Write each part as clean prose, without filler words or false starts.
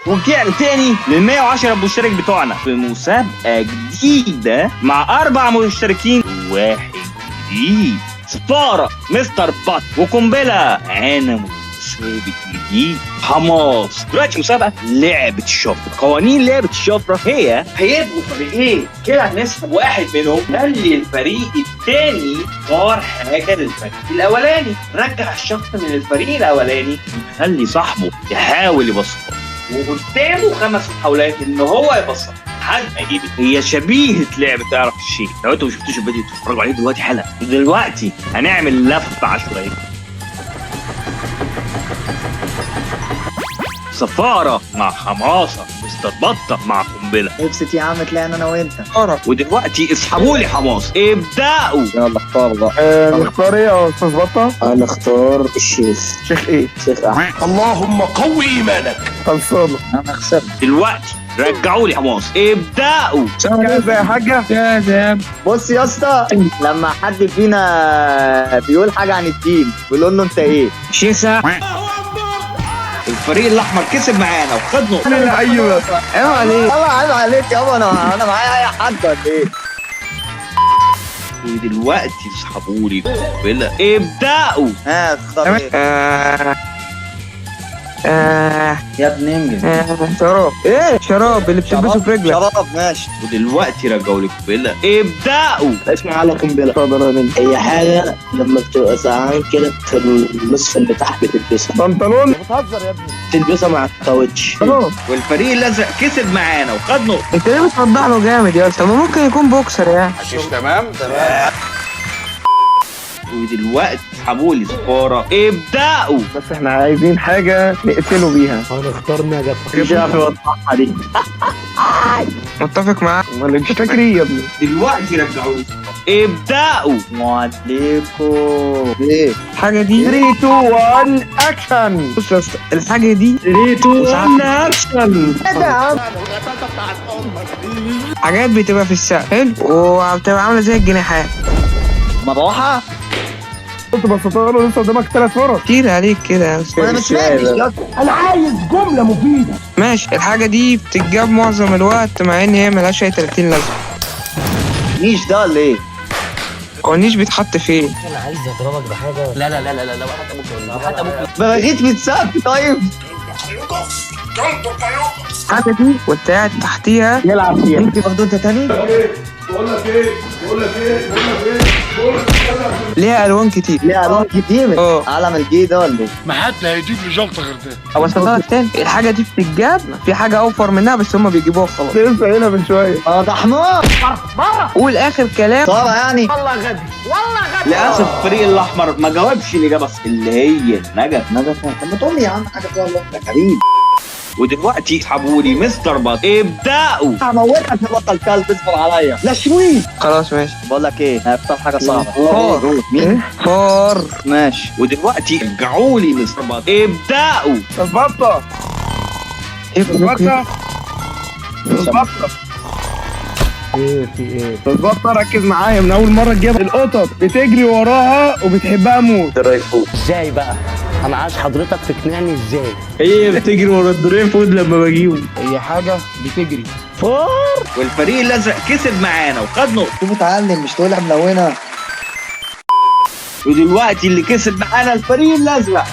ورجعنا تاني لل 110 مشترك بتوعنا في مسابقة جديدة مع 4 مشتركين وواحد جديد. سفارة، مستر بط، وقنبلة. أنا مسابق جديد حماس. دلوقتي مسابقة لعبة الشفرة. قوانين لعبة الشفرة هيبقوا فريقين كده، هنسحب واحد منهم خلي الفريق التاني اختار حاجة للفريق الأولاني، رجع الشخص من الفريق الأولاني خلي صاحبه يحاول يبصره، وقدامه 5 محاولات ان هو يبصر لحد ما يجيب. هي شبيهة لعبة تعرف الشيء. لو انتوا ما شفتوش الفيديو تتفرجوا عليه دلوقتي حالا. دلوقتي هنعمل لفة عشوائية. سفارة مع حماسة، مستر بطة مع قنبلة. ابسط يا عم طلعنا انا وانت. ودلوقتي اسحبوا لي حماس، ابدأوا. يلا اختار بقى. نختار ايه يا استاذ بطه؟ انا اختار الشيخ. شيخ ايه؟ شيخ احمد. اللهم قوي ايمانك. خلصانه. انا خسرت. دلوقتي رجعوا لي حماس، ابدأوا. جاهزه يا حاجه؟ جاهزه. بص يا اسطى، لما حد فينا بيقول حاجه عن الدين بيقول له انت ايه؟ شيخة. الفريق الاحمر كسب معانا وخد نقطة. ايوه عيب عليك. طبعا عيب عليك يابا، انا معايا اي حد ولا ايه؟ ودلوقتي اسحبوا لي قنبلة، ابدأوا. اختار ايه؟ يا ابني انجز. شراب. ايه شراب اللي بتلبسه في رجلك؟ شراب ماشي. ودلوقتي رجعوا لي قنبلة، ابدأوا. اسمع على قنبله. اتفضل يا بنت. هي حاجة لما بتبقى سقعان كده في النصف اللي تحت بتلبسها. بنطلون. بتهزر يا ابني. تلبسها مع الكاوتش. خلاص. والفريق الازرق كسب معانا وخد نقطة. انت ليه بتوضح له جامد يا اسطى؟ ما ممكن يكون بوكسر يعني. تمام. ودلوقتي اسحبوا لي سفارة، ابدأوا. بس احنا عايزين حاجه نقتله بيها. هنختار نجف. مش عارف يوضحها دي. متفق معاك. امال انت فاكر ايه يا ابني؟ دلوقتي رجعوا لي ابدأوا. عليكم. ايه؟ الحاجة دي 3 2 1 اكشن. بص يا اسطى، الحاجة دي 3 2 1 اكشن. ايه ده يا عم؟ حاجات بتبقى في السقف، حلو، وبتبقى عاملة زي الجناحات. مروحه؟ كنت بسطها له لسه قدامك 3 فرص. كتير عليك كده يا اسطى. انا ما سمعتش يا اسطى. انا عايز جملة مفيدة. ماشي، الحاجة دي بتتجاب معظم الوقت مع ان هي ملهاش اي 30 لازمة. نيش ده ولا ايه؟ هو النيش بيتحط فين؟ انا عايز اضربك بحاجة. لا لا لا لا لا حتى ممكن حتى ممكن. بغيت بتسقف طيب. الحاجة دي وانت قاعد تحتيها يلعب فيها. ممكن برضه انت تاني؟ ليها الوان كتير. ليها الوان كتير. اه. علم الجي ده ولا ايه؟ ما حد هيجيب لي جلطة غير ده. او اصدقك تاني، الحاجة دي بتتجاب في حاجة اوفر منها بس هما بيجيبوها خلاص. لسه قايلها من شويه. ده حمار. قول اخر كلام. طبعا يعني. والله غبي. للأسف الفريق الأحمر ما جاوبش الإجابة الصح اللي هي نجف. طب ما تقول لي يا عم حاجه فيها الله. ده غريب. ودلوقتي اسحبوا لي مستر بط، ابدأوا. هموتك يا بطل كلب، اصبر عليا. لا شوي. خلاص ماشي. بقول لك ايه، هختار حاجه صعبه. فار. مين؟ فار. ماشي. ودلوقتي رجعوا لي مستر بط، ابدأوا. استاذ بطه. ايه استاذ بطه. استاذ بطه. ايه في ايه؟ استاذ بطه ركز معايا، من اول مره تجيب القطط بتجري وراها وبتحبها موت. ازاي بقى؟ انا عايز حضرتك تقنعني ازاي؟ هي بتجري ورا الدورين فود لما بجيبه. هي حاجة بتجري. والفريق الأزرق كسب معانا وخد نقطة. شوف اتعلم، مش تقول ملونه. ودلوقتي اللي كسب معانا الفريق الأزرق.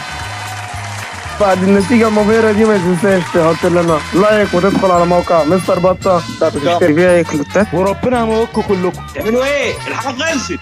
بعد النتيجه المبهره دي ما تنساش تحط لنا لايك وتدخل على موقع مستر بطه تشتري فيها كلوتات. وربنا يموتكم كلكم. تعملوا إيه؟ الحلقة خلصت.